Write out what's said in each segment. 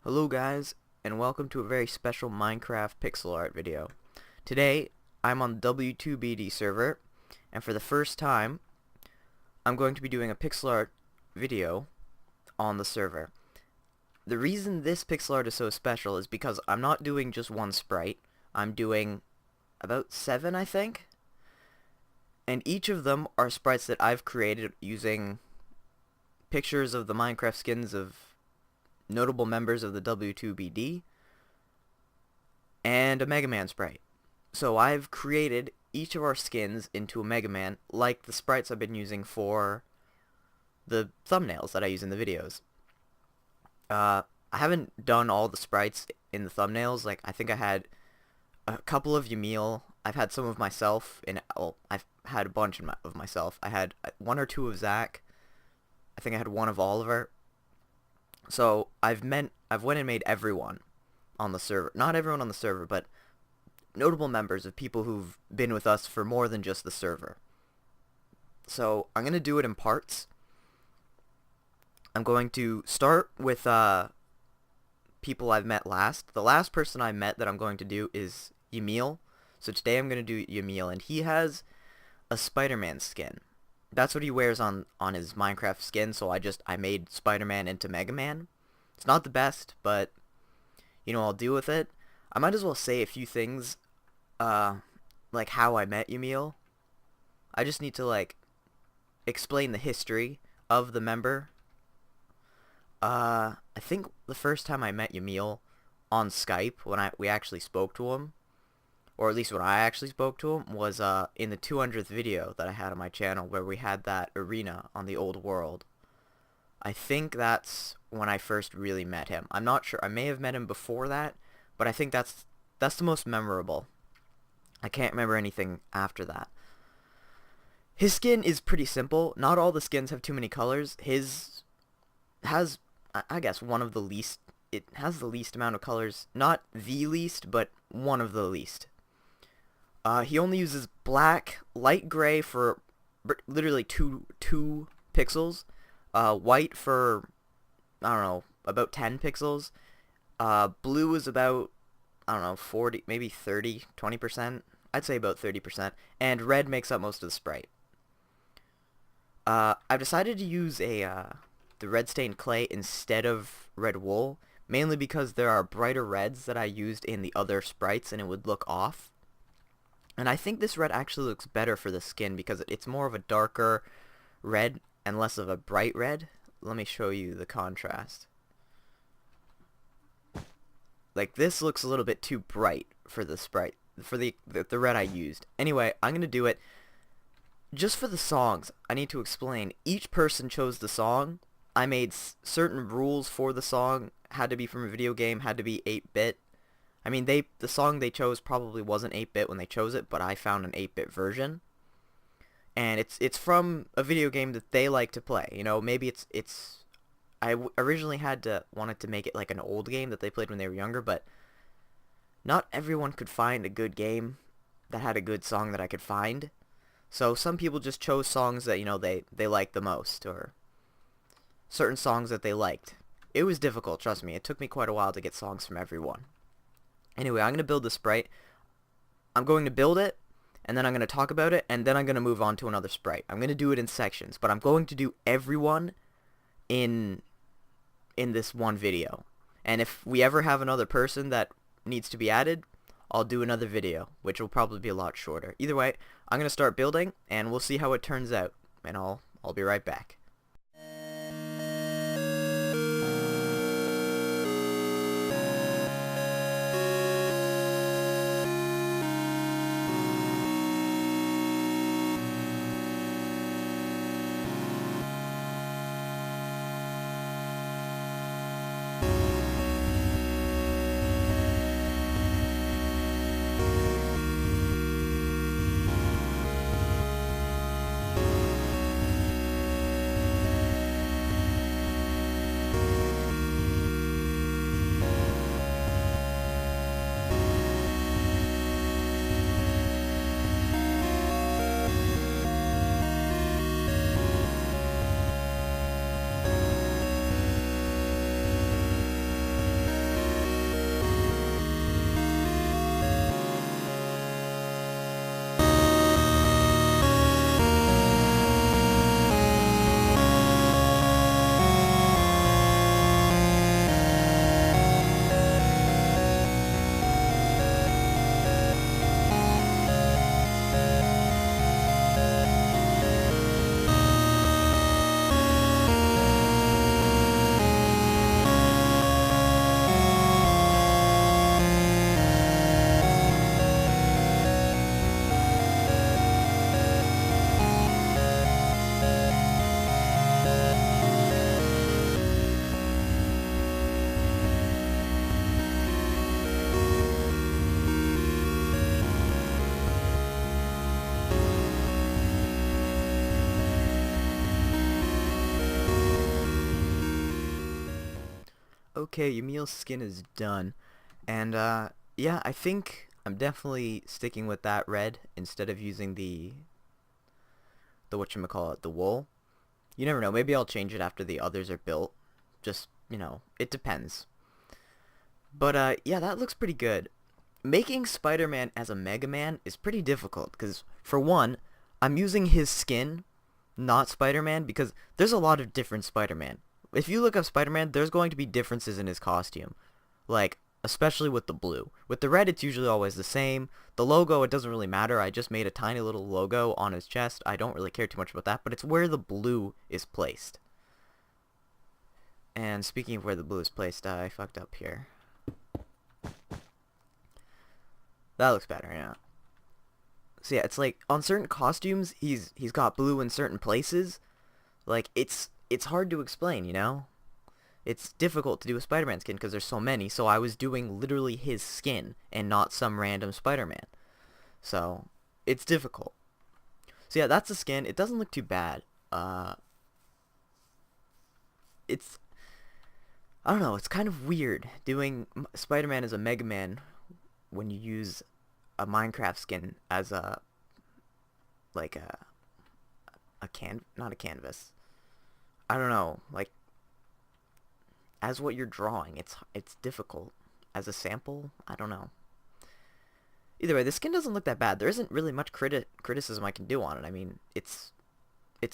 Hello guys, and welcome to a very special Minecraft pixel art video. Today, I'm on the W2BD server, and for the first time, I'm going to be doing a pixel art video on the server. The reason this pixel art is so special is because I'm not doing just one sprite. I'm doing about 7, I think. And each of them are sprites that I've created using pictures of the Minecraft skins of notable members of the W2BD and a Mega Man sprite. So I've created each of our skins into a Mega Man like the sprites I've been using for the thumbnails that I use in the videos. I haven't done all the sprites in the thumbnails. Like, I think I had a couple of Yamil. I've had some of myself. I've had a bunch of myself. I had 1 or 2 of Zach. I think I had 1 of Oliver. So I've went and made everyone on the server. Not everyone on the server, but notable members of people who've been with us for more than just the server. So I'm going to do it in parts. I'm going to start with people I've met last. The last person I met that I'm going to do is Yamil. So today I'm going to do Yamil, and he has a Spider-Man skin. That's what he wears on his Minecraft skin, so I made Spider-Man into Mega Man. It's not the best, but, you know, I'll deal with it. I might as well say a few things, like how I met Yamil. I just need to, like, explain the history of the member. I think the first time I met Yamil on Skype, when we actually spoke to him, or at least when I actually spoke to him, was in the 200th video that I had on my channel where we had that arena on the old world. I think that's when I first really met him. I'm not sure. I may have met him before that, but I think that's the most memorable. I can't remember anything after that. His skin is pretty simple. Not all the skins have too many colors. His has, I guess, one of the least. It has the least amount of colors. Not the least, but one of the least. He only uses black, light gray for literally two pixels, white for, I don't know, about 10 pixels, blue is about, I don't know, 40, maybe 30, 20%, I'd say about 30%, and red makes up most of the sprite. I've decided to use the red stained clay instead of red wool, mainly because there are brighter reds that I used in the other sprites and it would look off. And I think this red actually looks better for the skin because it's more of a darker red and less of a bright red. Let me show you the contrast. Like, this looks a little bit too bright for the sprite, for the red I used. Anyway, I'm going to do it. Just for the songs, I need to explain. Each person chose the song. I made certain rules for the song. Had to be from a video game, had to be 8-bit. I mean, the song they chose probably wasn't 8-bit when they chose it, but I found an 8-bit version. And it's from a video game that they like to play. You know, maybe I originally wanted to make it like an old game that they played when they were younger, but not everyone could find a good game that had a good song that I could find. So some people just chose songs that, you know, they liked the most, or certain songs that they liked. It was difficult, trust me. It took me quite a while to get songs from everyone. Anyway, I'm going to build the sprite. I'm going to build it, and then I'm going to talk about it, and then I'm going to move on to another sprite. I'm going to do it in sections, but I'm going to do everyone in this one video. And if we ever have another person that needs to be added, I'll do another video, which will probably be a lot shorter. Either way, I'm going to start building, and we'll see how it turns out, and I'll be right back. Okay, Yamil's skin is done. And, yeah, I think I'm definitely sticking with that red instead of using the whatchamacallit, the wool. You never know, maybe I'll change it after the others are built. Just, you know, it depends. But, yeah, that looks pretty good. Making Spider-Man as a Mega Man is pretty difficult, because, for one, I'm using his skin, not Spider-Man, because there's a lot of different Spider-Man. If you look up Spider-Man, there's going to be differences in his costume. Like, especially with the blue. With the red, it's usually always the same. The logo, it doesn't really matter. I just made a tiny little logo on his chest. I don't really care too much about that, but it's where the blue is placed. And speaking of where the blue is placed, I fucked up here. That looks better, yeah. So yeah, it's like on certain costumes, he's got blue in certain places. Like it's hard to explain, you know? It's difficult to do a Spider-Man skin because there's so many, so I was doing literally his skin and not some random Spider-Man. So, it's difficult. So yeah, that's the skin. It doesn't look too bad. It's, I don't know, it's kind of weird doing Spider-Man as a Mega Man when you use a Minecraft skin as a, like not a canvas. I don't know, like, as what you're drawing. It's difficult. As a sample, I don't know. Either way, the skin doesn't look that bad. There isn't really much criticism I can do on it. I mean, it's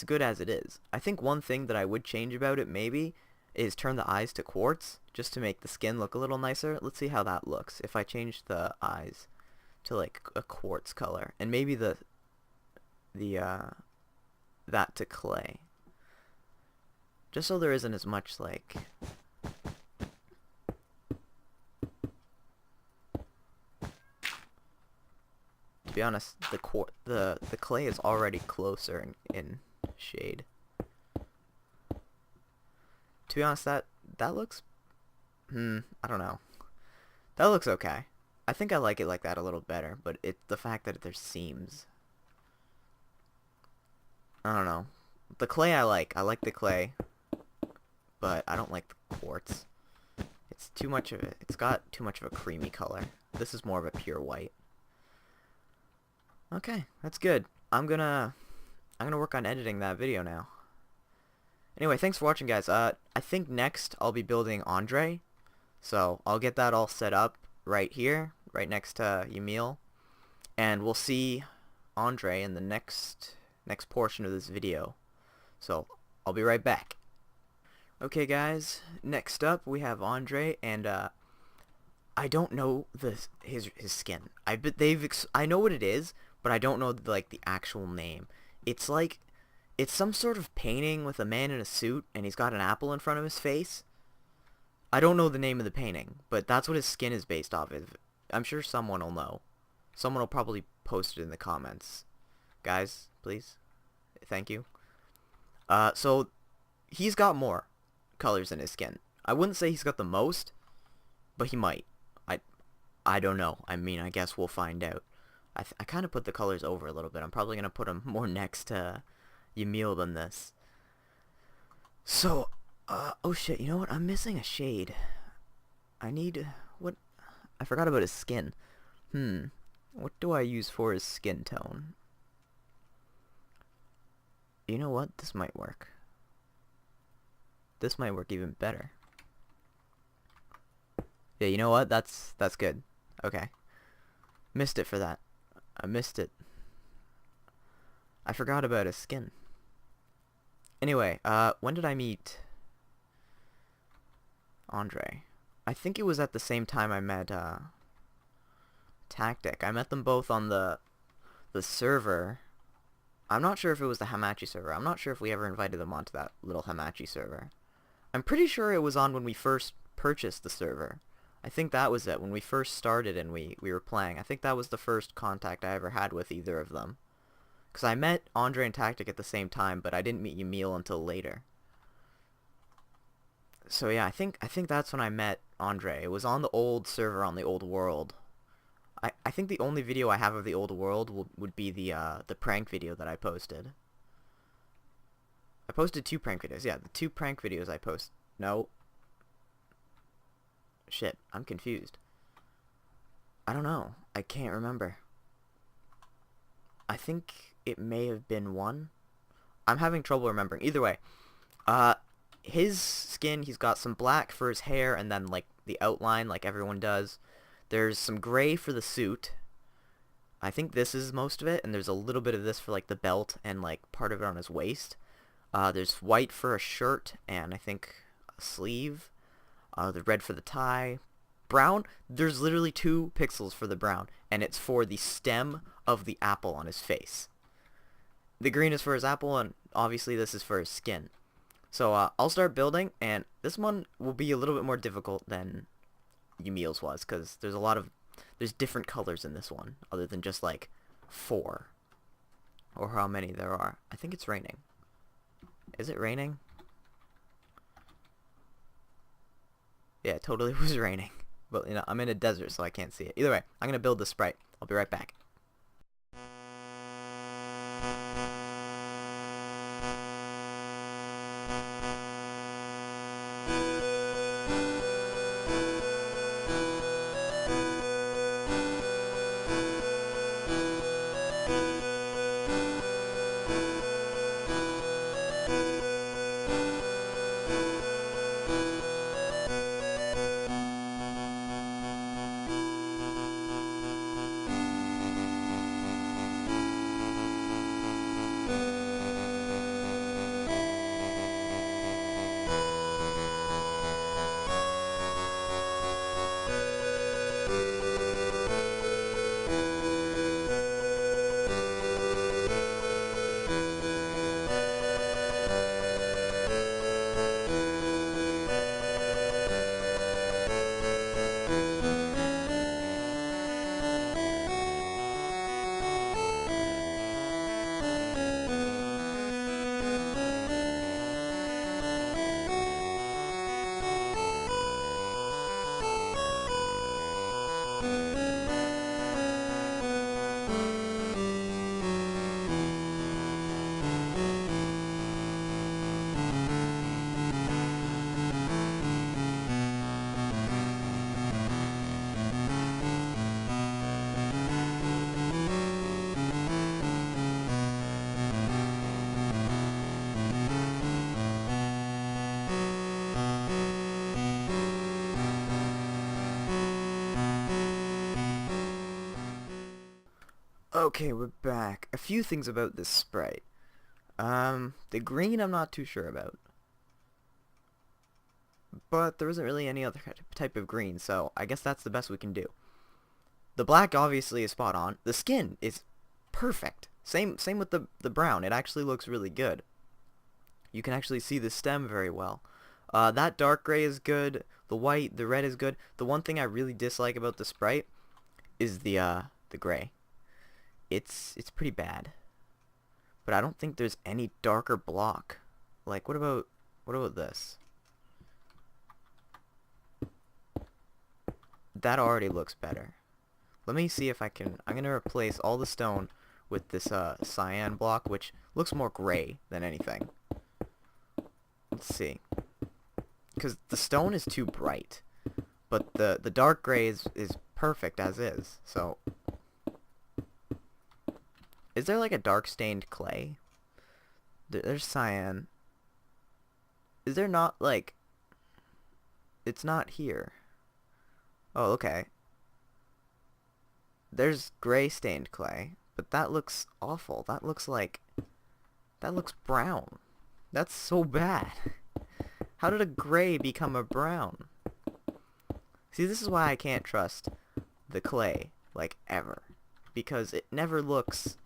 good as it is. I think one thing that I would change about it maybe is turn the eyes to quartz just to make the skin look a little nicer. Let's see how that looks if I change the eyes to like a quartz color and maybe that to clay. Just so there isn't as much like to be honest, the clay is already closer in shade. To be honest, that looks I don't know. That looks okay. I think I like it like that a little better, but the fact that there's seams. I don't know. The clay I like. I like the clay, but I don't like the quartz. It's too much of it. It's got too much of a creamy color. This is more of a pure white. Okay, that's good. I'm gonna work on editing that video now. Anyway, thanks for watching, guys. I think next I'll be building Andre, so I'll get that all set up right here, right next to Yamil, and we'll see Andre in the next portion of this video. So I'll be right back. Okay, guys. Next up, we have Andre, and I don't know his skin. I know what it is, but I don't know like the actual name. It's like it's some sort of painting with a man in a suit and he's got an apple in front of his face. I don't know the name of the painting, but that's what his skin is based off of. I'm sure someone will know. Someone will probably post it in the comments. Guys, please. Thank you. So he's got more colors in his skin. I wouldn't say he's got the most, but he might. I don't know. I mean, I guess we'll find out. I kind of put the colors over a little bit. I'm probably going to put them more next to Yamil than this. So, oh shit, you know what? I'm missing a shade. What? I forgot about his skin. What do I use for his skin tone? You know what? This might work. This might work even better. Yeah, you know what? That's good. Okay. Missed it for that. I missed it. I forgot about his skin. Anyway, when did I meet Andre? I think it was at the same time I met Tactic. I met them both on the server. I'm not sure if it was the Hamachi server. I'm not sure if we ever invited them onto that little Hamachi server. I'm pretty sure it was on when we first purchased the server. I think that was it, when we first started and we were playing. I think that was the first contact I ever had with either of them. Because I met Andre and Tactic at the same time, but I didn't meet Yamil until later. So yeah, I think that's when I met Andre. It was on the old server on the old world. I think the only video I have of the old world would be the prank video that I posted. I posted 2 prank videos. Yeah, the 2 prank videos I post. No. Shit, I'm confused. I don't know. I can't remember. I think it may have been 1. I'm having trouble remembering. Either way, his skin, he's got some black for his hair and then like the outline like everyone does. There's some gray for the suit. I think this is most of it, and there's a little bit of this for like the belt and like part of it on his waist. There's white for a shirt and I think a sleeve. The red for the tie. Brown, there's literally 2 pixels for the brown, and it's for the stem of the apple on his face. The green is for his apple, and obviously this is for his skin. So I'll start building, and this one will be a little bit more difficult than Ymil's was, because there's different colors in this one, other than just like 4, or how many there are. I think it's raining. Is it raining? Yeah, it totally was raining. But, you know, I'm in a desert, so I can't see it. Either way, I'm going to build the sprite. I'll be right back. Okay, we're back. A few things about this sprite. The green I'm not too sure about. But there isn't really any other type of green, so I guess that's the best we can do. The black obviously is spot on. The skin is perfect. Same with the brown. It actually looks really good. You can actually see the stem very well. That dark gray is good. The white, the red is good. The one thing I really dislike about the sprite is the gray. It's pretty bad. But I don't think there's any darker block. Like, what about this? That already looks better. Let me see if I can. I'm gonna replace all the stone with this cyan block, which looks more gray than anything. Let's see. Because the stone is too bright, but the dark gray is perfect as is. So, is there like a dark stained clay? There's cyan. Is there not like? It's not here. Oh, okay. There's gray stained clay, but that looks awful. That looks brown. That's so bad. How did a gray become a brown? See, this is why I can't trust the clay, like, ever. Because it never looks,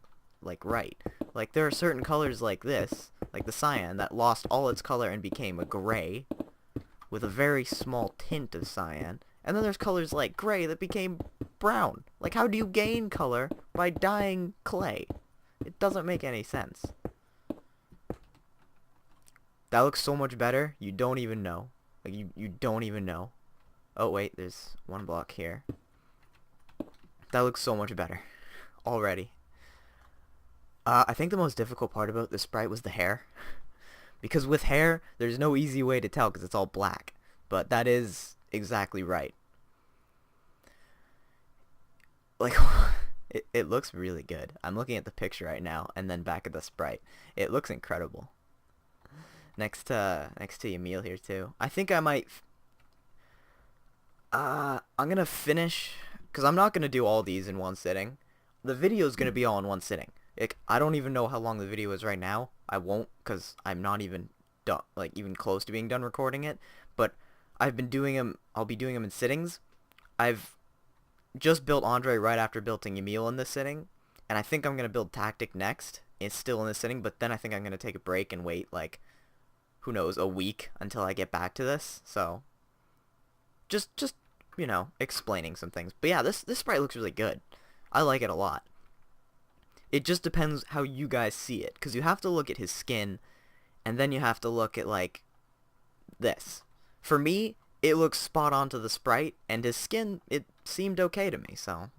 like, right. Like, there are certain colors like this, like the cyan, that lost all its color and became a gray, with a very small tint of cyan. And then there's colors like gray that became brown. Like, how do you gain color by dyeing clay? It doesn't make any sense. That looks so much better, you don't even know. Like, you don't even know. Oh, wait, there's one block here. That looks so much better. Already. I think the most difficult part about this sprite was the hair. Because with hair, there's no easy way to tell because it's all black. But that is exactly right. Like, it looks really good. I'm looking at the picture right now, and then back at the sprite. It looks incredible. Next to Emil here too. I think I might. I'm gonna finish because I'm not gonna do all these in one sitting. The video is gonna be all in one sitting. Like, I don't even know how long the video is right now. I won't because I'm not even done, like even close to being done recording it. But I've been doing them. I'll be doing them in sittings. I've just built Andre right after building Emil in this sitting, and I think I'm gonna build Tactic next. It's still in this sitting, but then I think I'm gonna take a break and wait like, who knows, a week until I get back to this. So just explaining some things. But yeah, this sprite looks really good. I like it a lot. It just depends how you guys see it, because you have to look at his skin, and then you have to look at like this. For me, it looks spot on to the sprite, and his skin, it seemed okay to me. So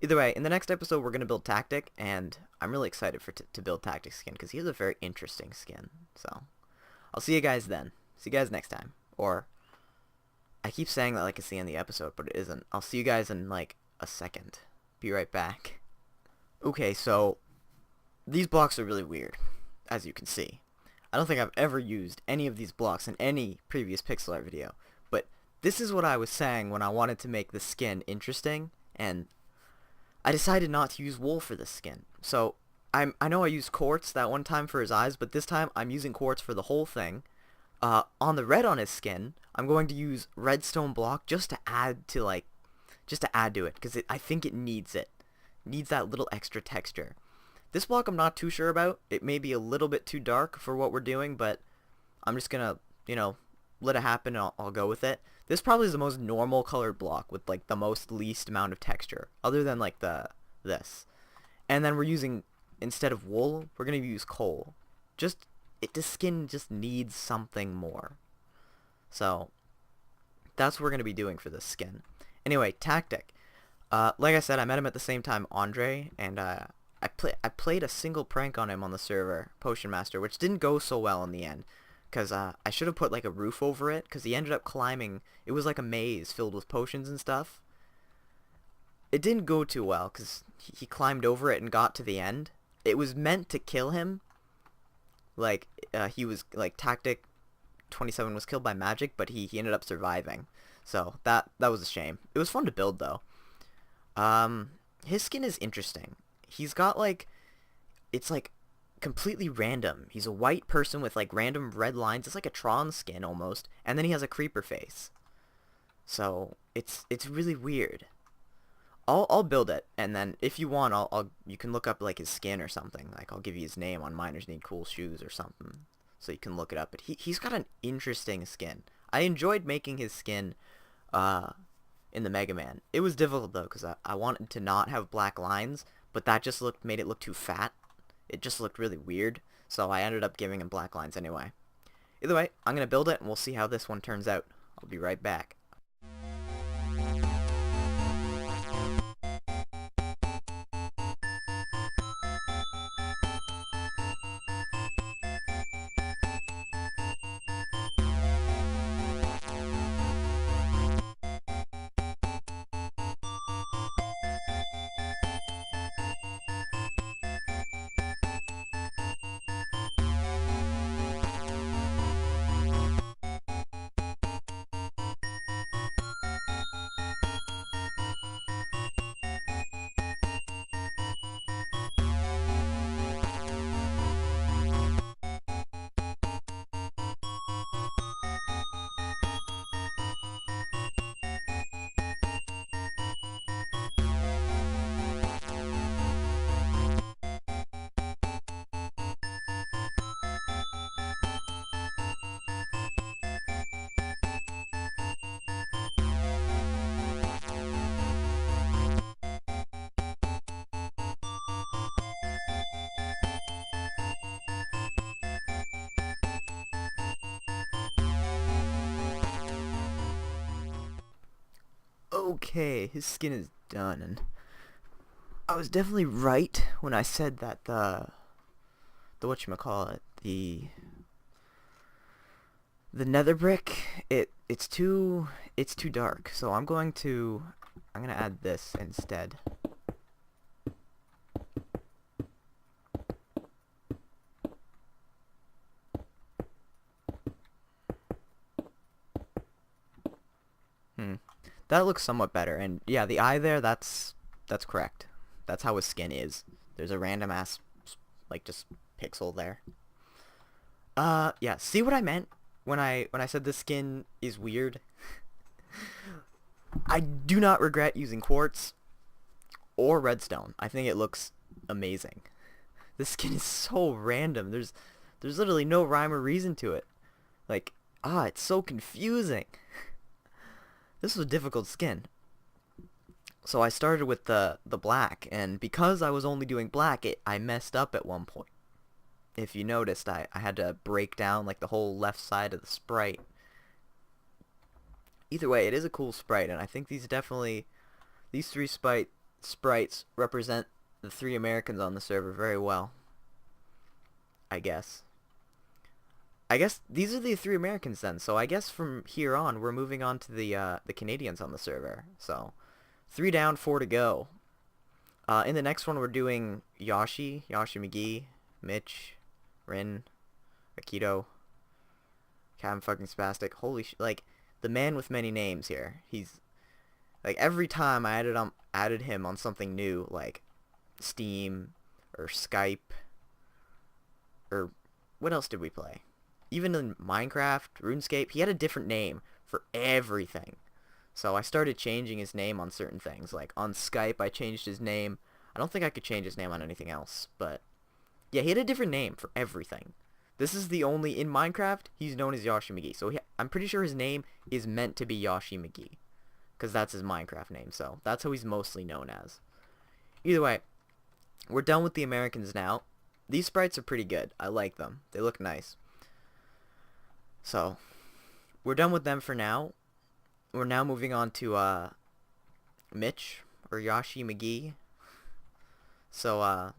either way, in the next episode we're gonna build Tactic, and I'm really excited to build Tactic's skin because he has a very interesting skin. So I'll see you guys then. See you guys next time. Or, I keep saying that like it's the end of the episode, but it isn't. I'll see you guys in like a second. Be right back. Okay, so these blocks are really weird, as you can see. I don't think I've ever used any of these blocks in any previous pixel art video, but this is what I was saying when I wanted to make the skin interesting, and I decided not to use wool for this skin. So I know I used quartz that one time for his eyes, but this time I'm using quartz for the whole thing. On the red on his skin, I'm going to use redstone block just to add to it, because I think it needs it. Needs that little extra texture. This block I'm not too sure about. It may be a little bit too dark for what we're doing, but I'm just gonna, let it happen and I'll go with it. This probably is the most normal colored block with like the most least amount of texture, other than like this. And then we're using, instead of wool, we're gonna use coal. The skin just needs something more. So that's what we're gonna be doing for this skin. Anyway, Tactic. Like I said, I met him at the same time Andre, and I played a single prank on him on the server, Potion Master, which didn't go so well in the end, because I should have put like a roof over it, because he ended up climbing. It was like a maze filled with potions and stuff. It didn't go too well, because he climbed over it and got to the end. It was meant to kill him. Like, he was, like, Tactic 27 was killed by magic, but he ended up surviving. So, that was a shame. It was fun to build, though. His skin is interesting. He's got, like, it's, like, completely random. He's a white person with, like, random red lines. It's like a Tron skin, almost. And then he has a creeper face. So, it's really weird. I'll build it, and then if you want, you can look up like his skin or something. Like, I'll give you his name on Miners Need Cool Shoes or something, so you can look it up. But he's got an interesting skin. I enjoyed making his skin in the Mega Man. It was difficult though, because I wanted to not have black lines, but that just made it look too fat. It just looked really weird, so I ended up giving him black lines anyway. Either way, I'm gonna build it, and we'll see how this one turns out. I'll be right back. Okay, his skin is done, and I was definitely right when I said that the whatchamacallit, The nether brick, it's too dark, so I'm gonna add this instead. That looks somewhat better, and yeah, the eye there, that's correct. That's how his skin is. There's a random ass, like, just pixel there. Yeah, see what I meant when I said the skin is weird? I do not regret using quartz or redstone. I think it looks amazing. This skin is so random. There's literally no rhyme or reason to it. Like, it's so confusing. This was a difficult skin. So I started with the black, and because I was only doing black, I messed up at one point. If you noticed, I had to break down like the whole left side of the sprite. Either way, it is a cool sprite, and I think these three sprites represent the 3 Americans on the server very well. I guess these are the 3 Americans then. So I guess from here on, we're moving on to the Canadians on the server. So 3 down, 4 to go. In the next one, we're doing Yoshi McGee, Mitch, Rin, Akito, Captain fucking Spastic. Holy like, the man with many names here. He's like, every time I added him on something new, like Steam or Skype, or what else did we play? Even in Minecraft, RuneScape, he had a different name for everything. So I started changing his name on certain things. Like on Skype, I changed his name. I don't think I could change his name on anything else, but yeah, he had a different name for everything. This is the only, in Minecraft, he's known as Yoshi McGee. So I'm pretty sure his name is meant to be Yoshi McGee, because that's his Minecraft name. So that's how he's mostly known as. Either way, we're done with the Americans now. These sprites are pretty good. I like them. They look nice. So we're done with them for now. We're now moving on to Mitch, or Yoshi McGee. So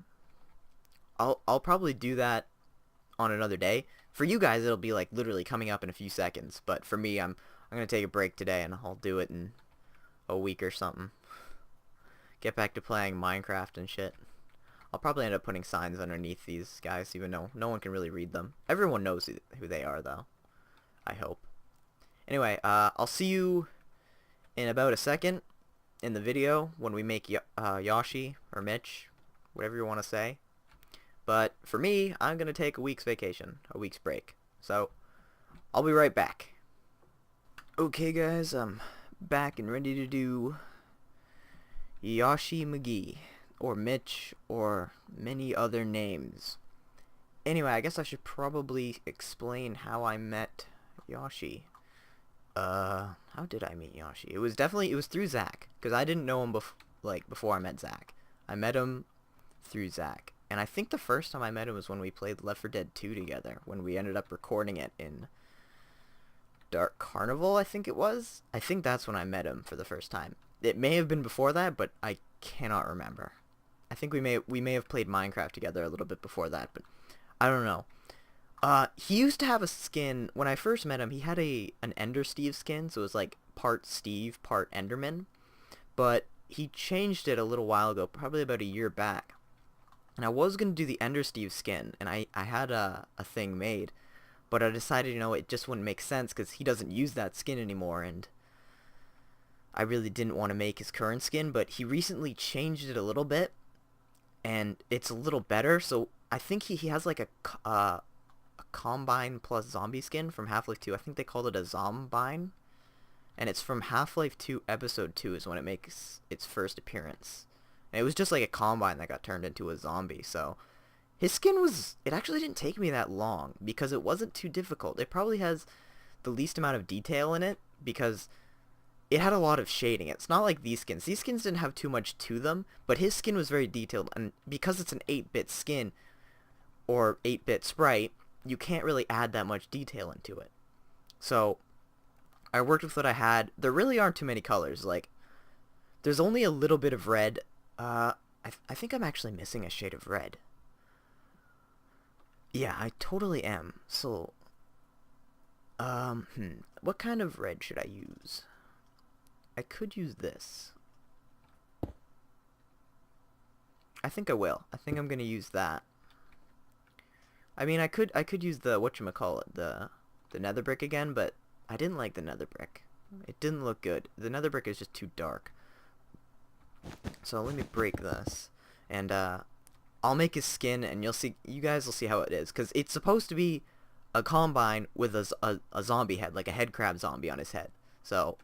I'll probably do that on another day. For you guys, it'll be like literally coming up in a few seconds. But for me, I'm gonna take a break today, and I'll do it in a week or something. Get back to playing Minecraft and shit. I'll probably end up putting signs underneath these guys, even though no one can really read them. Everyone knows who they are, though. I hope. Anyway, I'll see you in about a second in the video when we make Yoshi, or Mitch, whatever you want to say. But for me, I'm going to take a week's vacation, a week's break. So, I'll be right back. Okay guys, I'm back and ready to do Yoshi McGee, or Mitch, or many other names. Anyway, I guess I should probably explain how I met Yoshi. How did I meet Yoshi? It was through Zach, because I didn't know him before I met Zach. I met him through Zach. And I think the first time I met him was when we played Left 4 Dead 2 together, when we ended up recording it in Dark Carnival, I think it was. I think that's when I met him for the first time. It may have been before that, but I cannot remember. I think we may have played Minecraft together a little bit before that, but I don't know. He used to have a skin. When I first met him, he had an Ender Steve skin, so it was like part Steve, part Enderman. But he changed it a little while ago, probably about a year back. And I was going to do the Ender Steve skin, and I had a thing made, but I decided, it just wouldn't make sense because he doesn't use that skin anymore, and I really didn't want to make his current skin, but he recently changed it a little bit, and it's a little better. So I think he has like a Combine plus Zombie skin from Half-Life 2. I think they called it a Zombine, and it's from Half-Life 2 Episode 2 is when it makes its first appearance. And it was just like a Combine that got turned into a zombie, so his skin it actually didn't take me that long, because it wasn't too difficult. It probably has the least amount of detail in it, because it had a lot of shading. It's not like these skins. These skins didn't have too much to them, but his skin was very detailed, and because it's an 8-bit skin, or 8-bit sprite, you can't really add that much detail into it. So I worked with what I had. There really aren't too many colors. Like, there's only a little bit of red. I think I'm actually missing a shade of red. Yeah, I totally am. So What kind of red should I use? I could use this. I think I will. I think I'm gonna use that. I mean, I could use the whatchamacallit, the nether brick again, but I didn't like the nether brick. It didn't look good. The nether brick is just too dark. So let me break this, and I'll make his skin, and you guys will see how it is, because it's supposed to be a combine with a zombie head, like a head crab zombie on his head. So,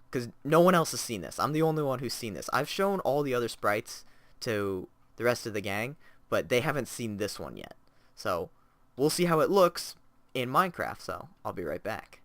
because no one else has seen this. I'm the only one who's seen this. I've shown all the other sprites to the rest of the gang, but they haven't seen this one yet. So, we'll see how it looks in Minecraft, so I'll be right back.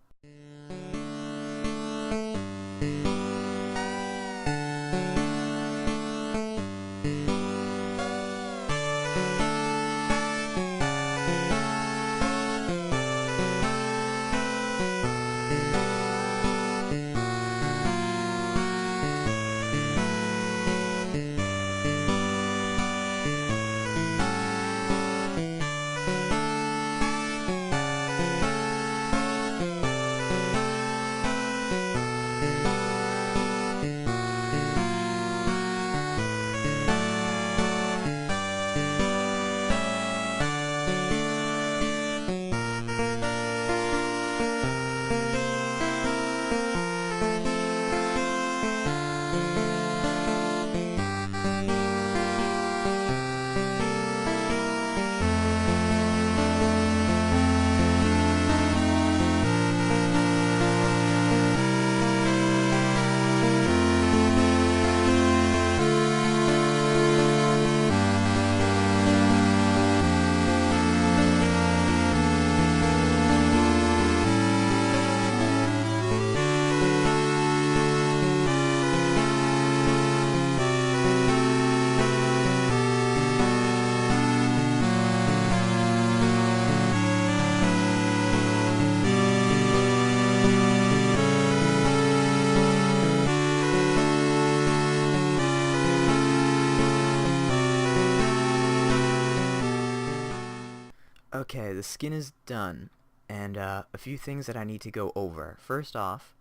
Okay, the skin is done, and a few things that I need to go over. First off,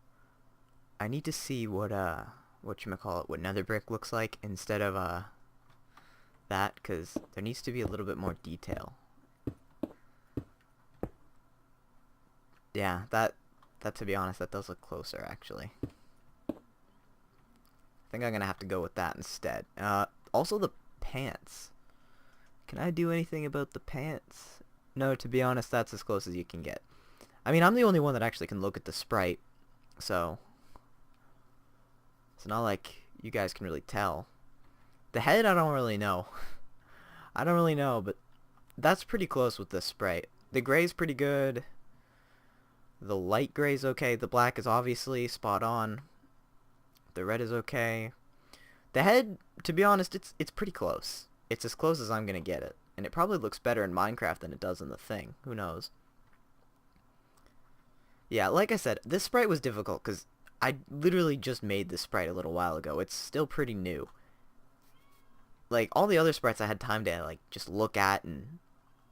I need to see what nether brick looks like instead of that, because there needs to be a little bit more detail. Yeah, that to be honest, that does look closer actually. I think I'm gonna have to go with that instead. Also the pants. Can I do anything about the pants? No, to be honest, that's as close as you can get. I mean, I'm the only one that actually can look at the sprite, so it's not like you guys can really tell. The head, I don't really know. I don't really know, but that's pretty close with this sprite. The gray's pretty good. The light gray's okay. The black is obviously spot on. The red is okay. The head, to be honest, it's pretty close. It's as close as I'm gonna get it. And it probably looks better in Minecraft than it does in the thing. Who knows? Yeah, like I said, this sprite was difficult because I literally just made this sprite a little while ago. It's still pretty new. Like, all the other sprites I had time to, like, just look at and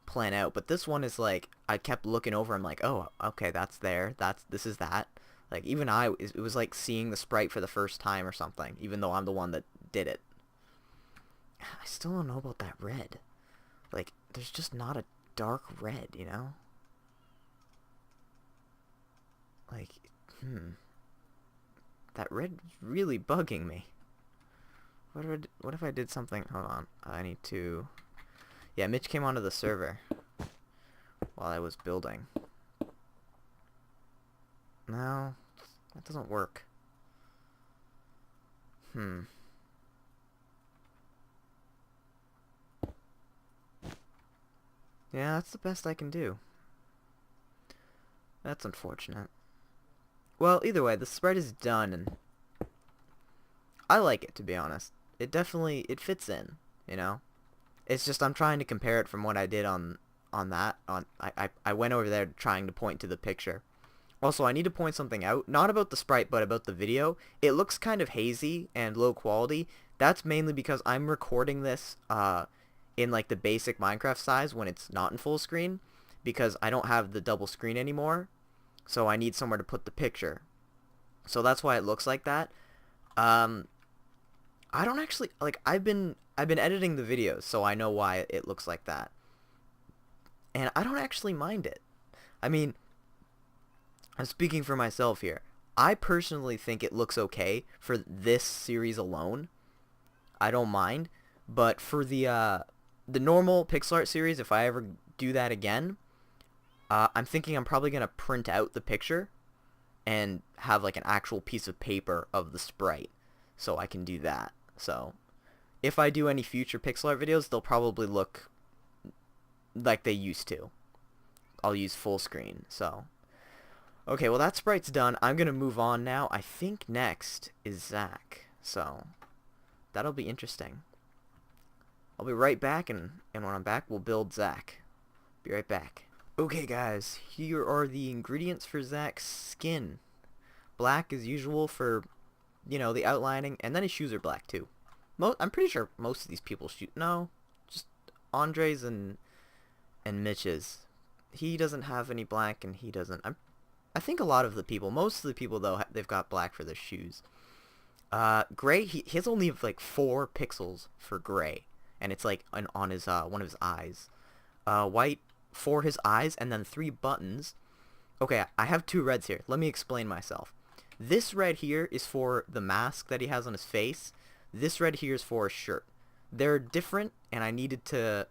plan out. But this one is, like, I kept looking over. I'm like, oh, okay, that's there. This is that. Like, even it was like seeing the sprite for the first time or something. Even though I'm the one that did it. I still don't know about that red. Like, there's just not a dark red, you know? Like, that red's really bugging me. What if I did something? Hold on. I need to... Yeah, Mitch came onto the server while I was building. No, that doesn't work. Yeah, that's the best I can do. That's unfortunate. Well, either way, the sprite is done, and I like it, to be honest. It fits in, you know? It's just I'm trying to compare it from what I did I went over there trying to point to the picture. Also, I need to point something out, not about the sprite, but about the video. It looks kind of hazy and low quality. That's mainly because I'm recording this in like the basic Minecraft size when it's not in full screen, because I don't have the double screen anymore. So I need somewhere to put the picture. So that's why it looks like that. Um, I don't actually like. I've been editing the videos, so I know why it looks like that, and I don't actually mind it. I mean, I'm speaking for myself here. I personally think it looks okay for this series alone. I don't mind, but for the normal pixel art series, if I ever do that again, I'm thinking I'm probably gonna print out the picture and have like an actual piece of paper of the sprite, so I can do that. So if I do any future pixel art videos, they'll probably look like they used to. I'll use full screen. So okay, well that sprite's done. I'm gonna move on now. I think next is Zach. So that'll be interesting. I'll be right back, and when I'm back, we'll build Zach. Be right back. Okay, guys, here are the ingredients for Zach's skin. Black as usual for, you know, the outlining, and then his shoes are black too. I'm pretty sure most of these people's shoes. No, just Andre's and Mitch's. He doesn't have any black, and he doesn't. I think a lot of the people, most of the people though, they've got black for their shoes. Gray. He has only like 4 pixels for gray, and it's like on his one of his eyes. White for his eyes, and then 3 buttons. Okay, I have 2 reds here. Let me explain myself. This red here is for the mask that he has on his face. This red here is for his shirt. They're different, and I needed to,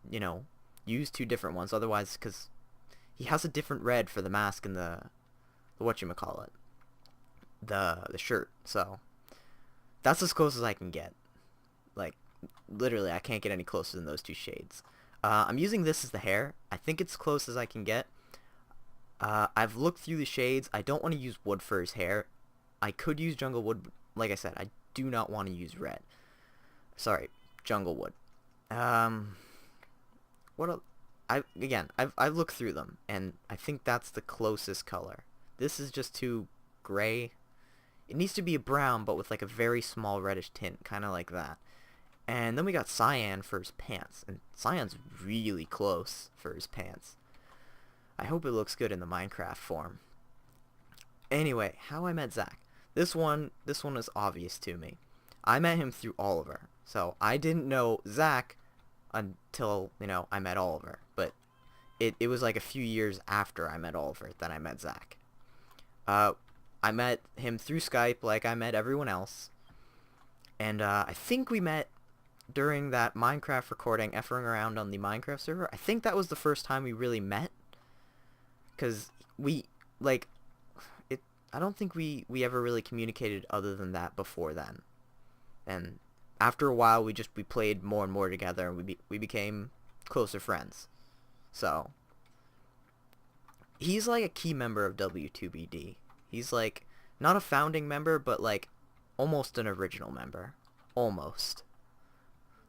you know, use 2 different ones. Otherwise, because he has a different red for the mask and the whatchamacallit, the shirt. So that's as close as I can get. Like, literally, I can't get any closer than those 2 shades. I'm using this as the hair. I think it's close as I can get. I've looked through the shades. I don't want to use wood for his hair. I could use jungle wood. Like I said, I do not want to use red. Sorry, jungle wood. What else? I've looked through them, and I think that's the closest color. This is just too gray. It needs to be a brown, but with like a very small reddish tint, kind of like that. And then we got cyan for his pants, and cyan's really close for his pants. I hope it looks good in the Minecraft form. Anyway, how I met Zach. This one is obvious to me. I met him through Oliver, so I didn't know Zach until, you know, I met Oliver. But it was like a few years after I met Oliver that I met Zach. I met him through Skype, like I met everyone else. And I think we met during that Minecraft recording, effing around on the Minecraft server. I think that was the first time we really met. Because we, like, I don't think we ever really communicated other than that before then. And after a while, we played more and more together, and we became closer friends. So he's like a key member of W2BD. He's like not a founding member, but like almost an original member. Almost.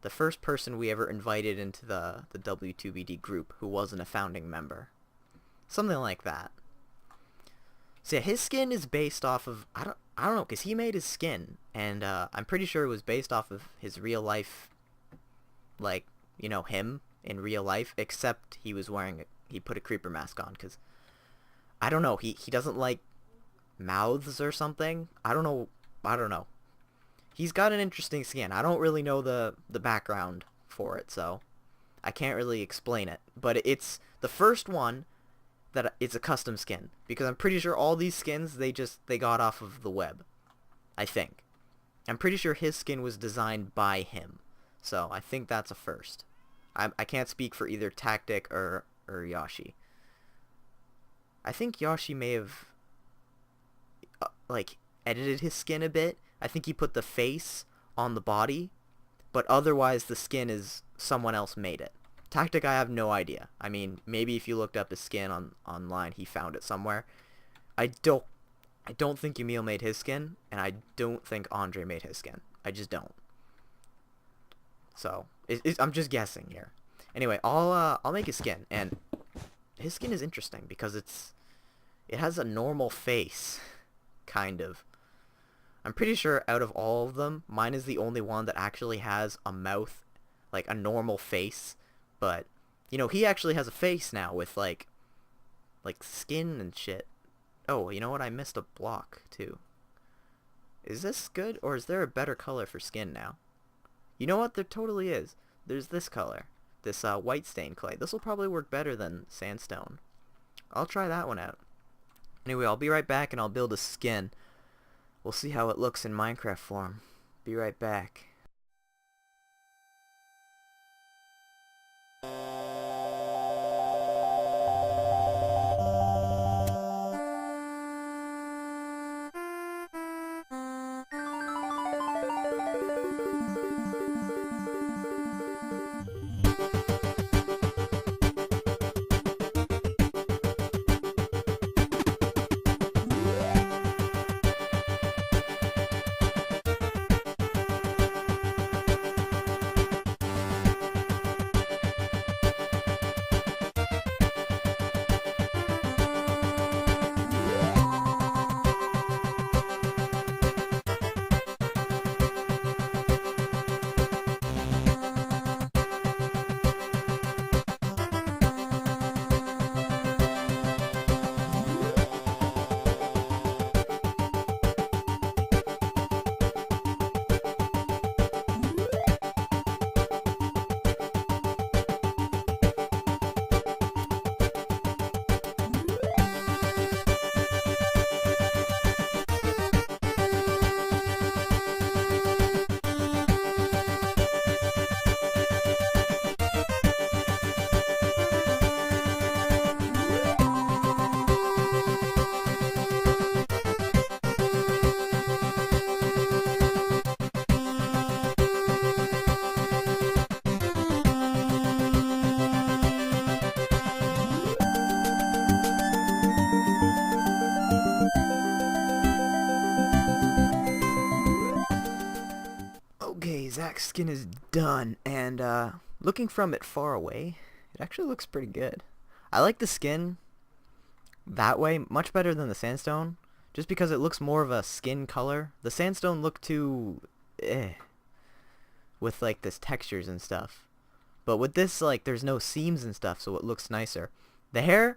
The first person we ever invited into the W2BD group who wasn't a founding member. Something like that. So yeah, his skin is based off of, I don't know, because he made his skin, and I'm pretty sure it was based off of his real life, like, you know, him in real life, except he put a creeper mask on, because, I don't know, he doesn't like mouths or something. I don't know. He's got an interesting skin. I don't really know the background for it, so I can't really explain it. But it's the first one that it's a custom skin, because I'm pretty sure all these skins they got off of the web. I think. I'm pretty sure his skin was designed by him. So I think that's a first. I can't speak for either Tactic or Yoshi. I think Yoshi may have like edited his skin a bit. I think he put the face on the body, but otherwise the skin is someone else made it. Tactic, I have no idea. I mean, maybe if you looked up his skin online, he found it somewhere. I don't think Emil made his skin, and I don't think Andre made his skin. I just don't. So I'm just guessing here. Anyway, I'll make his skin, and his skin is interesting because it has a normal face, kind of. I'm pretty sure out of all of them, mine is the only one that actually has a mouth, like a normal face. But, you know, he actually has a face now with, like, like skin and shit. Oh, you know what? I missed a block too. Is this good, or is there a better color for skin now? You know what? There totally is. There's this color. This white stain clay. This will probably work better than sandstone. I'll try that one out. Anyway, I'll be right back and I'll build a skin. We'll see how it looks in Minecraft form. Be right back. Okay, Zach's skin is done, and looking from it far away, it actually looks pretty good. I like the skin that way much better than the sandstone, just because it looks more of a skin color. The sandstone looked too with like this textures and stuff. But with this, like, there's no seams and stuff, so it looks nicer. The hair,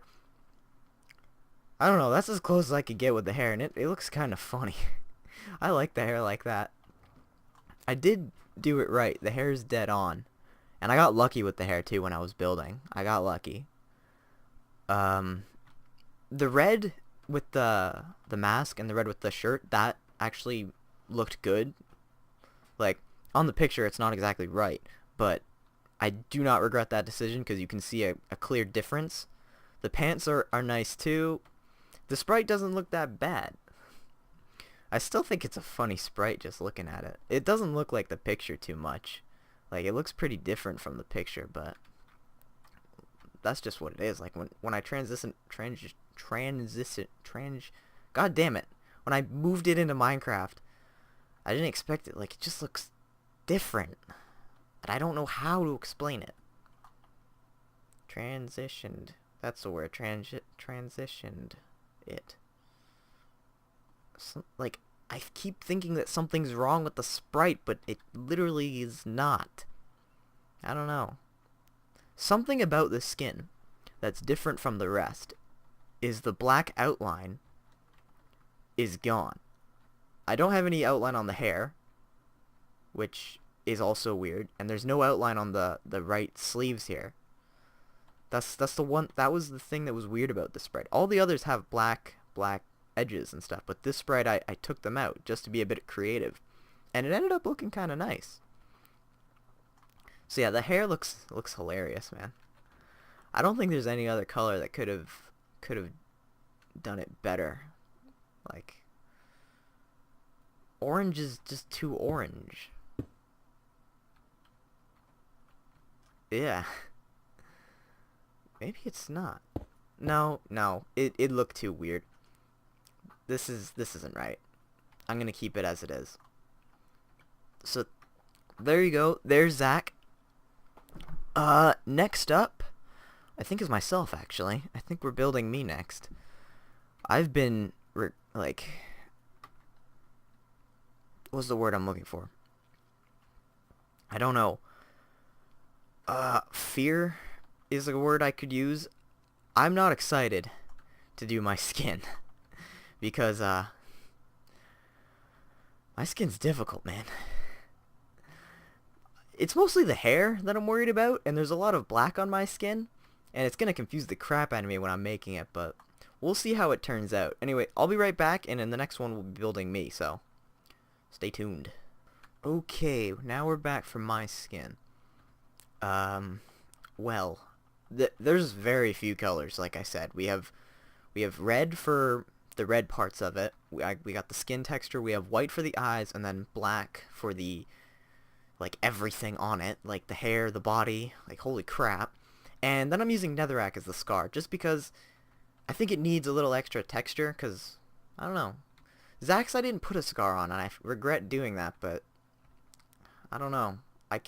I don't know, that's as close as I could get with the hair, and it looks kind of funny. I like the hair like that. I did do it right. The hair is dead on. And I got lucky with the hair too when I was building. I got lucky. The red with the mask and the red with the shirt, that actually looked good. Like, on the picture it's not exactly right, but I do not regret that decision because you can see a clear difference. The pants are nice too. The sprite doesn't look that bad. I still think it's a funny sprite just looking at it. It doesn't look like the picture too much. Like, it looks pretty different from the picture, but that's just what it is. Like, when I God damn it. When I moved it into Minecraft, I didn't expect it. Like, it just looks different. And I don't know how to explain it. Transitioned. That's the word. Transitioned it. Like, I keep thinking that something's wrong with the sprite, but it literally is not. I don't know. Something about the skin that's different from the rest is the black outline is gone. I don't have any outline on the hair, which is also weird, and there's no outline on the right sleeves here. That's the one. That was the thing that was weird about the sprite. All the others have black edges and stuff, but this sprite I took them out just to be a bit creative, and it ended up looking kind of nice. So yeah, the hair looks hilarious, man. I don't think there's any other color that could have done it better. Like, orange is just too orange. Yeah. Maybe it's not. No, it looked too weird. This isn't right. I'm gonna keep it as it is. So there you go. There's Zach. Next up, I think is myself, actually. I think we're building me next. I've been like, what's the word I'm looking for? I don't know. Fear is a word I could use. I'm not excited to do my skin. Because, my skin's difficult, man. It's mostly the hair that I'm worried about, and there's a lot of black on my skin, and it's gonna confuse the crap out of me when I'm making it, but we'll see how it turns out. Anyway, I'll be right back, and in the next one we'll be building me, so stay tuned. Okay, now we're back for my skin. Well, there's very few colors, like I said. We have red for the red parts of it. We got the skin texture. We have white for the eyes, and then black for the, like, everything on it, like the hair, the body, like, holy crap. And then I'm using netherrack as the scar, just because I think it needs a little extra texture, because, I don't know. Zax's I didn't put a scar on, and I regret doing that, but I don't know. I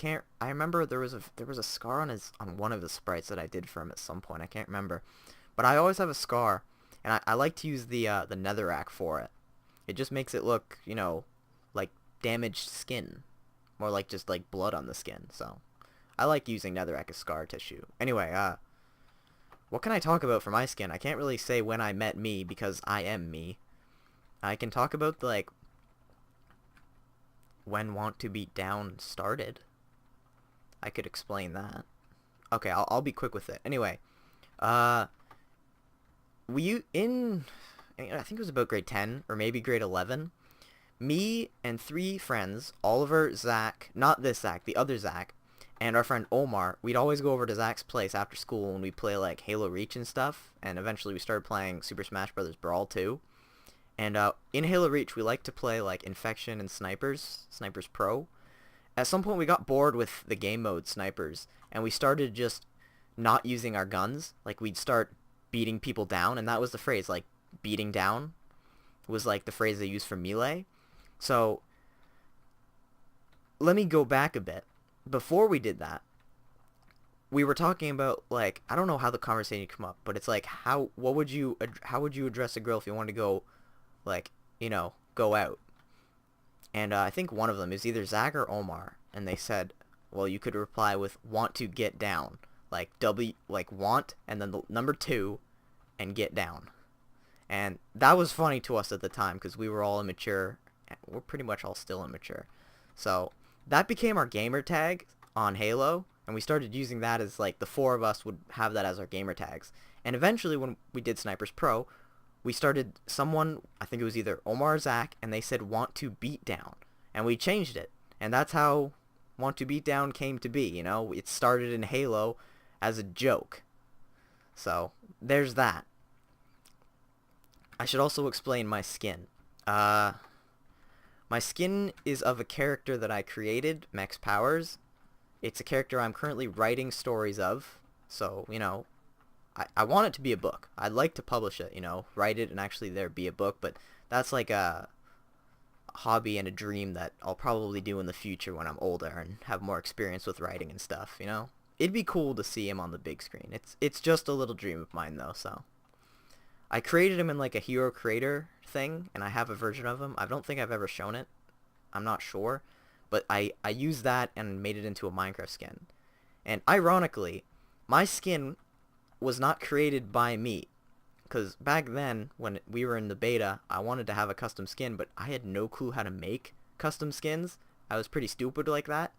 remember there was a scar on one of the sprites that I did for him at some point. I can't remember. But I always have a scar, and I like to use the netherrack for it. It just makes it look, you know, like damaged skin. More like just like blood on the skin. So I like using netherrack as scar tissue. Anyway, what can I talk about for my skin? I can't really say when I met me because I am me. I can talk about like when Want to Beat Down started. I could explain that. Okay, I'll be quick with it. Anyway, I think it was about grade 10 or maybe grade 11. Me and 3 friends, Oliver, Zach, not this Zach, the other Zach, and our friend Omar, we'd always go over to Zach's place after school and we'd play like Halo Reach and stuff, and eventually we started playing Super Smash Bros. Brawl too. And in Halo Reach we like to play like Infection and Snipers Pro. At some point we got bored with the game mode Snipers, and we started just not using our guns. Like we'd start beating people down, and that was the phrase, like beating down was like the phrase they used for melee. So let me go back a bit. Before we did that, we were talking about, like, I don't know how the conversation came up, but it's like how would you address a girl if you wanted to go, like, you know, go out? And I think one of them is either Zach or Omar, and they said, well, you could reply with want to get down, like want and then the number 2 and get down. And that was funny to us at the time because we were all immature. We're pretty much all still immature. So that became our gamer tag on Halo, and we started using that as, like, the 4 of us would have that as our gamer tags. And eventually when we did Snipers Pro, we started someone, I think it was either Omar or Zach, and they said want to beat down. And we changed it. And that's how Want to Beat Down came to be, you know? It started in Halo as a joke. So, there's that. I should also explain my skin. My skin is of a character that I created, Mexpowers. It's a character I'm currently writing stories of. So, you know, I want it to be a book. I'd like to publish it, you know, write it and actually there be a book, but that's like a hobby and a dream that I'll probably do in the future when I'm older and have more experience with writing and stuff, you know? It'd be cool to see him on the big screen. It's just a little dream of mine, though, so. I created him in, like, a hero creator thing, and I have a version of him. I don't think I've ever shown it. I'm not sure. But I used that and made it into a Minecraft skin. And ironically, my skin was not created by me. Because back then, when we were in the beta, I wanted to have a custom skin, but I had no clue how to make custom skins. I was pretty stupid like that.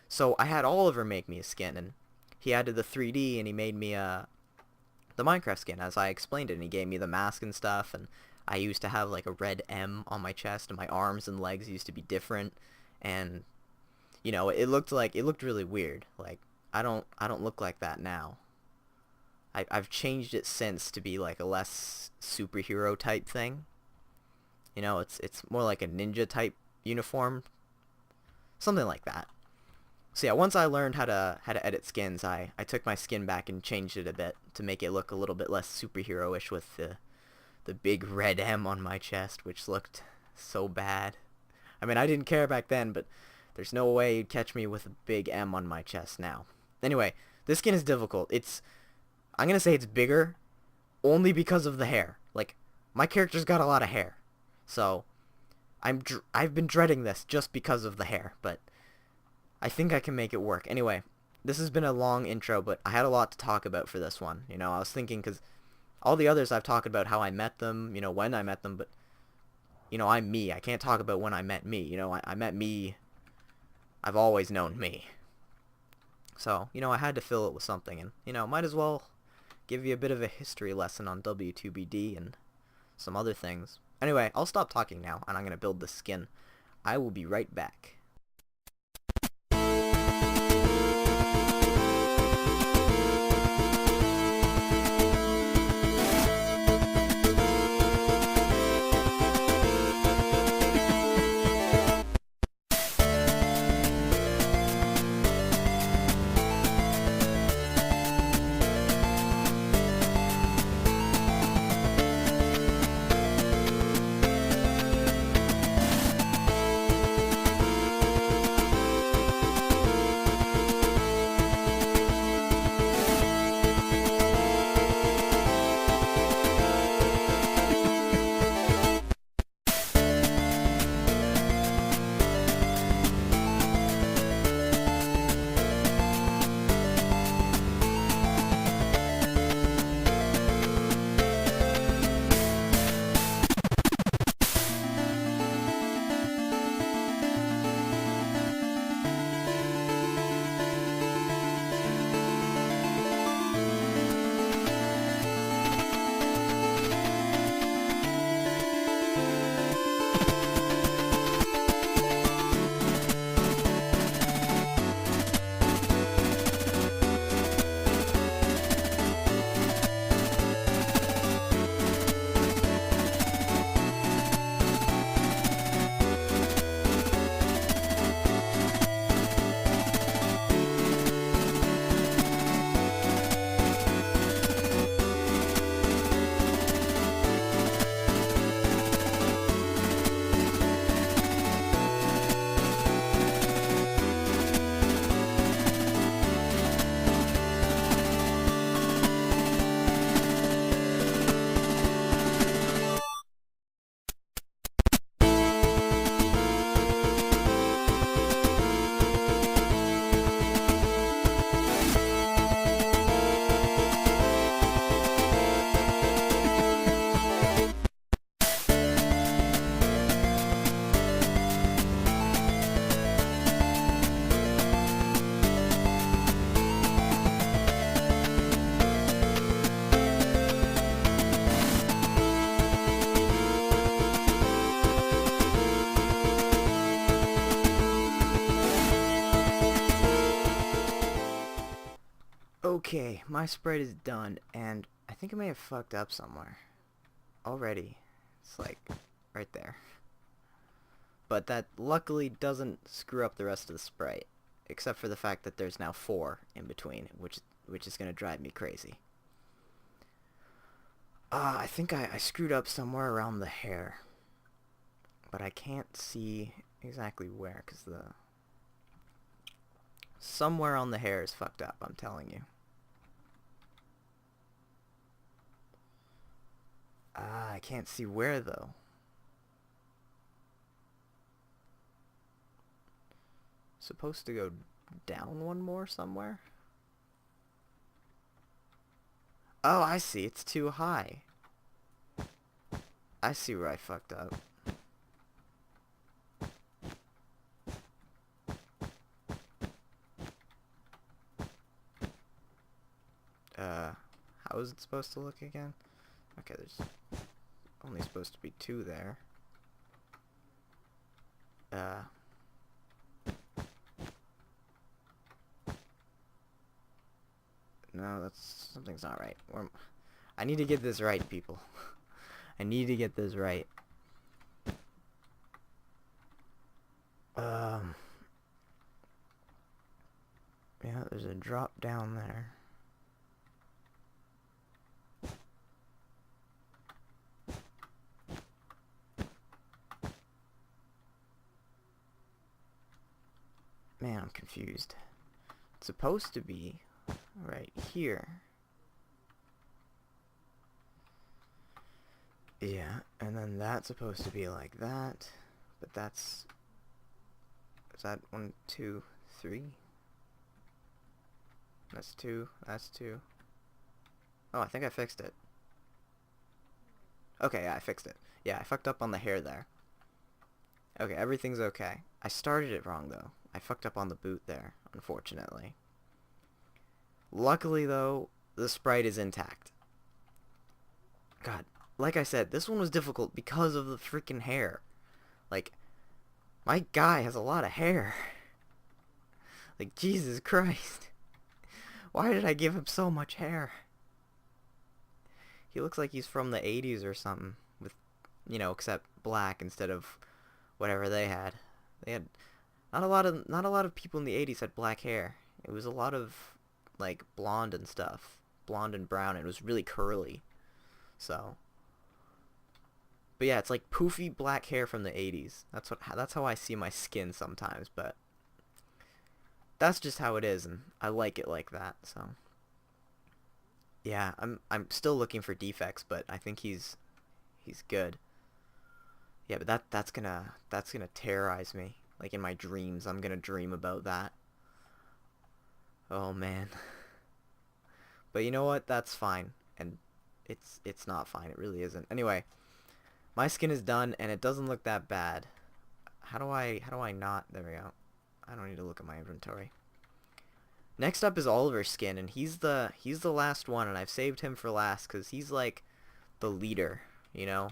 So I had Oliver make me a skin, and he added the 3D, and he made me the Minecraft skin, as I explained it, and he gave me the mask and stuff, and I used to have, like, a red M on my chest, and my arms and legs used to be different, and, you know, it looked really weird. Like, I don't look like that now. I've changed it since to be like a less superhero type thing. You know, it's more like a ninja type uniform, something like that. So yeah, once I learned how to edit skins, I took my skin back and changed it a bit to make it look a little bit less superhero-ish with the big red M on my chest, which looked so bad. I mean, I didn't care back then, but there's no way you'd catch me with a big M on my chest now. Anyway, this skin is difficult. I'm gonna say it's bigger only because of the hair. Like, my character's got a lot of hair. So, I've been dreading this just because of the hair, but I think I can make it work. Anyway, this has been a long intro, but I had a lot to talk about for this one. You know, I was thinking, because All the others I've talked about how I met them, you know, when I met them, but, you know, I'm me. I can't talk about when I met me. You know, I met me. I've always known me. So, you know, I had to fill it with something, and, you know, might as well give you a bit of a history lesson on W2BD and some other things. Anyway, I'll stop talking now, and I'm going to build the skin. I will be right back. Okay, my sprite is done, and I think I may have fucked up somewhere. Already. It's like, right there. But that luckily doesn't screw up the rest of the sprite. Except for the fact that there's now 4 in between, which is going to drive me crazy. I think I screwed up somewhere around the hair. But I can't see exactly where, because somewhere on the hair is fucked up, I'm telling you. I can't see where, though. Supposed to go down one more somewhere? Oh, I see. It's too high. I see where I fucked up. How is it supposed to look again? Okay, there's only supposed to be 2 there. No, something's not right. I need to get this right, people. I need to get this right. Yeah, there's a drop down there. Man, I'm confused. It's supposed to be right here. Yeah, and then that's supposed to be like that. But that's... Is that 1, 2, 3? That's 2. That's 2. Oh, I think I fixed it. Okay, yeah, I fixed it. Yeah, I fucked up on the hair there. Okay, everything's okay. I started it wrong, though. I fucked up on the boot there, unfortunately. Luckily, though, the sprite is intact. God, like I said, this one was difficult because of the freaking hair. Like, my guy has a lot of hair. Like, Jesus Christ. Why did I give him so much hair? He looks like he's from the 80s or something. With, except black instead of whatever they had. They had not a lot of people in the 80s had black hair. It was a lot of like blonde and stuff. Blonde and brown. It was really curly. So, but yeah, it's like poofy black hair from the 80s. That's how I see my skin sometimes, but that's just how it is, and I like it like that. So, yeah, I'm still looking for defects, but I think he's good. Yeah, but that's gonna terrorize me. Like in my dreams, I'm gonna dream about that. Oh man. But you know what? That's fine. And it's not fine. It really isn't. Anyway, my skin is done and it doesn't look that bad. How do I not? There we go. I don't need to look at my inventory. Next up is Oliver's skin, and he's the last one, and I've saved him for last cuz he's like the leader, you know.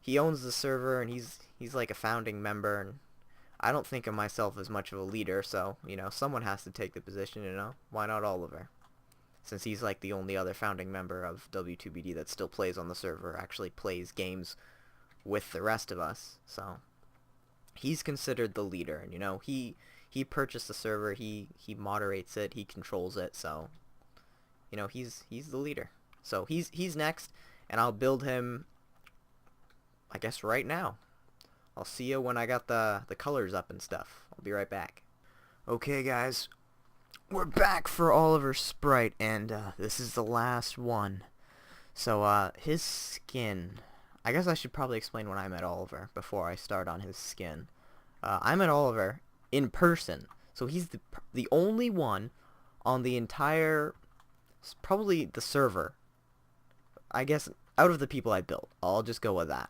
He owns the server and he's like a founding member, and I don't think of myself as much of a leader, so, someone has to take the position, Why not Oliver? Since he's like the only other founding member of W2BD that still plays on the server, actually plays games with the rest of us. So he's considered the leader, and he purchased the server, he moderates it, he controls it, so he's the leader. So he's next, and I'll build him I guess right now. I'll see you when I got the colors up and stuff. I'll be right back. Okay guys, we're back for Oliver's sprite, and this is the last one. So his skin, I guess I should probably explain when I met Oliver before I start on his skin. I met Oliver in person, so he's the only one on the entire, probably the server, I guess, out of the people I built. I'll just go with that.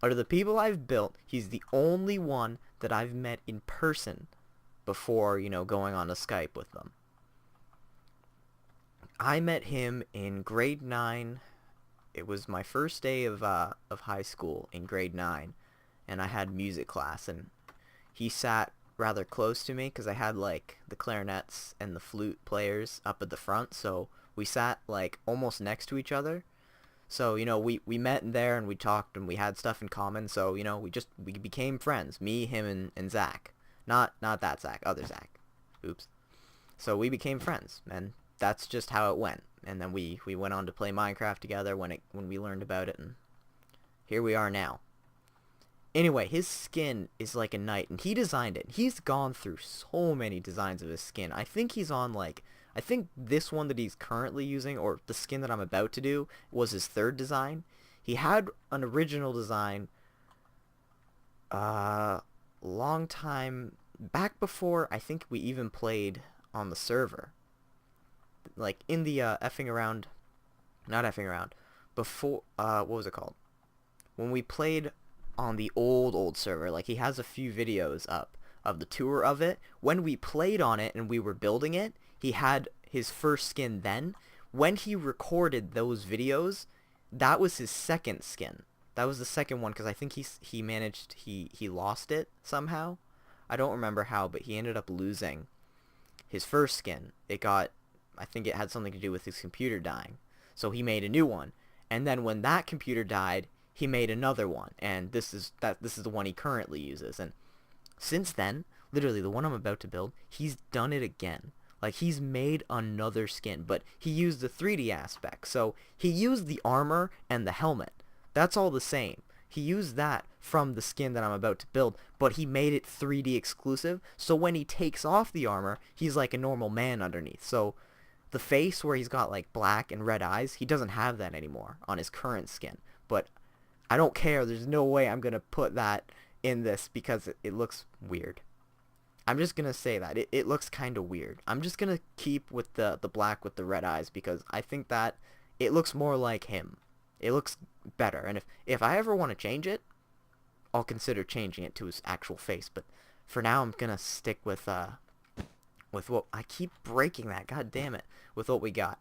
Out of the people I've built, he's the only one that I've met in person before, going on to Skype with them. I met him in grade 9. It was my first day of high school in grade 9, and I had music class, and he sat rather close to me because I had like the clarinets and the flute players up at the front, so we sat like almost next to each other. So, we met there and we talked and we had stuff in common, so, we became friends. Me, him, and Zach. Not that Zach, other Zach. Oops. So we became friends, and that's just how it went. And then we went on to play Minecraft together when we learned about it, and here we are now. Anyway, his skin is like a knight, and he designed it. He's gone through so many designs of his skin. I think he's on I think this one that he's currently using, or the skin that I'm about to do, was his third design. He had an original design long time back before I think we even played on the server. Like in the before, what was it called? When we played on the old server, like he has a few videos up of the tour of it. When we played on it and we were building it, he had his first skin then. When he recorded those videos, that was his second skin. That was the second one, because I think he lost it somehow. I don't remember how, but he ended up losing his first skin. I think it had something to do with his computer dying. So he made a new one. And then when that computer died, he made another one. And this is the one he currently uses. And since then, literally the one I'm about to build, he's done it again. Like, he's made another skin, but he used the 3D aspect. So he used the armor and the helmet. That's all the same. He used that from the skin that I'm about to build, but he made it 3D exclusive. So when he takes off the armor, he's like a normal man underneath. So the face where he's got like black and red eyes, he doesn't have that anymore on his current skin. But I don't care. There's no way I'm going to put that in this because it looks weird. I'm just going to say that. It looks kind of weird. I'm just going to keep with the black with the red eyes because I think that it looks more like him. It looks better, and if I ever want to change it, I'll consider changing it to his actual face. But for now, I'm gonna stick with what I keep breaking that. God damn it! With what we got.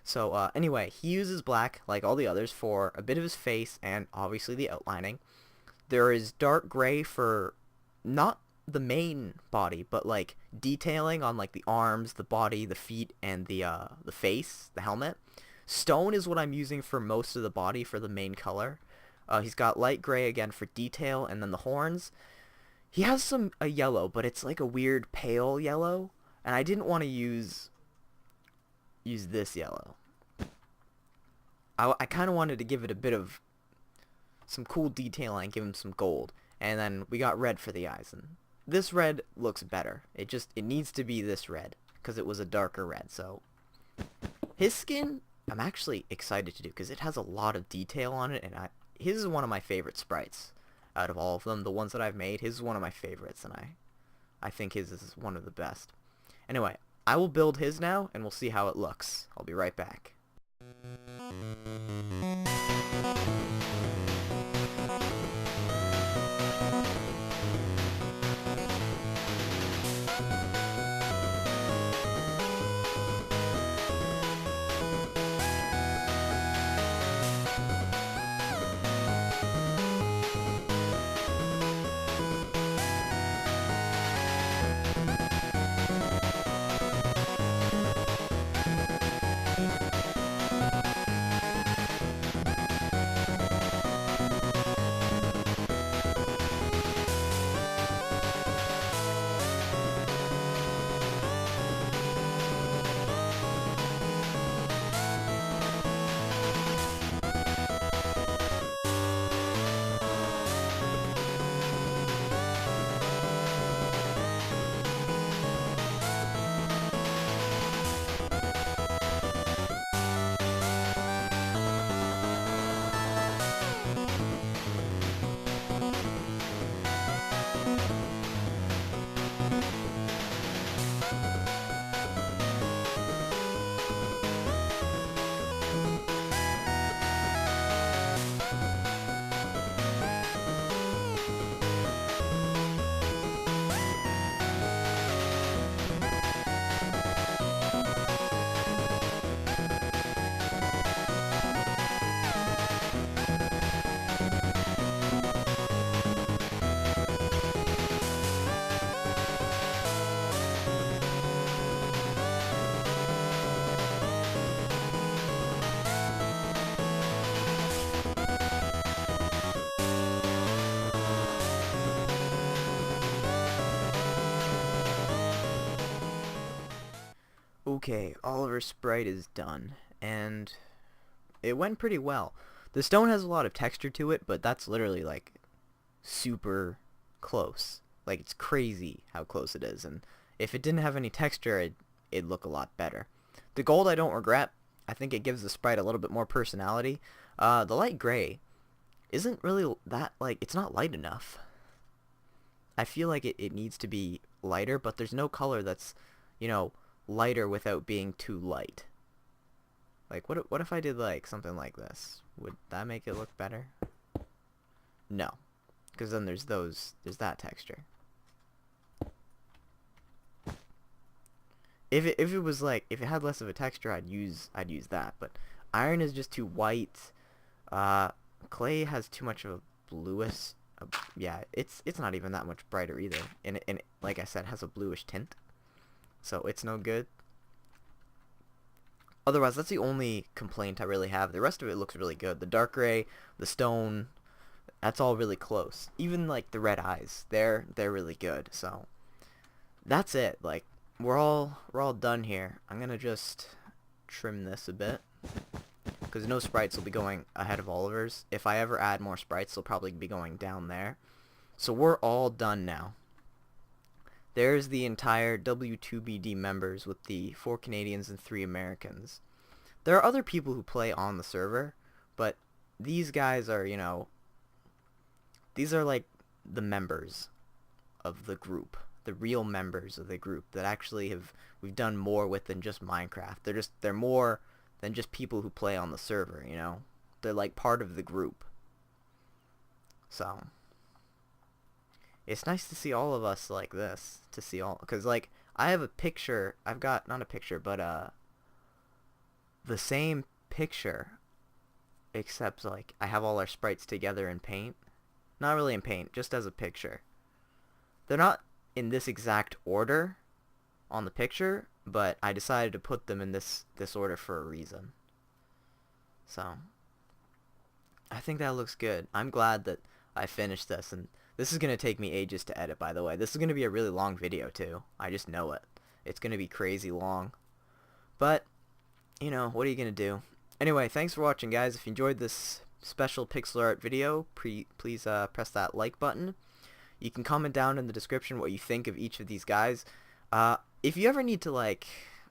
So anyway, he uses black like all the others for a bit of his face and obviously the outlining. There is dark gray for not the main body, but like detailing on like the arms, the body, the feet, and the face, the helmet. Stone is what I'm using for most of the body for the main color. He's got light gray again for detail, and then the horns. He has a yellow, but it's like a weird pale yellow, and I didn't want to use this yellow. I kind of wanted to give it a bit of some cool detailing, give him some gold, and then we got red for the eyes, and this red looks better. It needs to be this red because it was a darker red. So his skin I'm actually excited to do because it has a lot of detail on it, and his is one of my favorite sprites out of all of them. The ones that I've made, his is one of my favorites, and I think his is one of the best. Anyway, I will build his now, and we'll see how it looks. I'll be right back. Okay, Oliver's sprite is done, and it went pretty well. The stone has a lot of texture to it, but that's literally like super close. Like, it's crazy how close it is, and if it didn't have any texture, it'd look a lot better. The gold I don't regret. I think it gives the sprite a little bit more personality. The light gray isn't really that, like, it's not light enough. I feel like it needs to be lighter, but there's no color that's, you know, lighter without being too light. Like, what if I did like something like this? Would that make it look better? No, because then there's that texture. If it was like, if it had less of a texture, I'd use that. But iron is just too white. Clay has too much of a bluish. Yeah, it's not even that much brighter either. And like I said, it has a bluish tint, so it's no good. Otherwise, that's the only complaint I really have. The rest of it looks really good. The dark gray, the stone, that's all really close. Even like the red eyes, they're really good. So that's it. Like, we're all done here. I'm gonna just trim this a bit, because no sprites will be going ahead of Oliver's. If I ever add more sprites, they'll probably be going down there. So we're all done now. There's the entire W2BD members with the 4 Canadians and 3 Americans. There are other people who play on the server, but these guys are, you know, these are like the members of the group, the real members of the group that actually we've done more with than just Minecraft. They're more than just people who play on the server, you know. They're like part of the group. So it's nice to see all of us like this. To see all, because like I have a picture. I've got not a picture, but the same picture, except like I have all our sprites together in paint. Not really in paint, just as a picture. They're not in this exact order on the picture, but I decided to put them in this order for a reason. So I think that looks good. I'm glad that I finished this, and this is going to take me ages to edit, by the way. This is going to be a really long video too. I just know it. It's going to be crazy long. But, you know, what are you going to do? Anyway, thanks for watching, guys. If you enjoyed this special pixel art video, please press that like button. You can comment down in the description what you think of each of these guys. If you ever need to, like,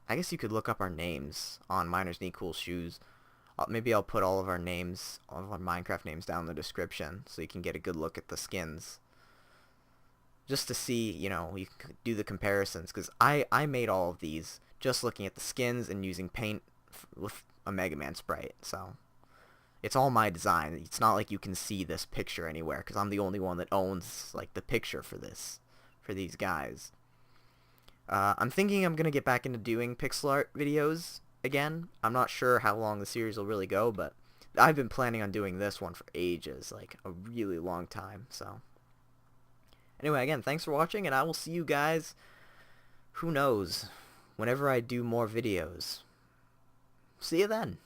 I guess you could look up our names on Miners Need Cool Shoes. Maybe I'll put all of our names, all of our Minecraft names down in the description so you can get a good look at the skins. Just to see, you know, you can do the comparisons. Because I made all of these just looking at the skins and using paint with a Mega Man sprite. So it's all my design. It's not like you can see this picture anywhere because I'm the only one that owns like the picture for these guys. I'm thinking I'm gonna get back into doing pixel art videos again. I'm not sure how long the series will really go, but I've been planning on doing this one for ages, like a really long time. So anyway, again, thanks for watching, and I will see you guys, who knows, whenever I do more videos. See you then.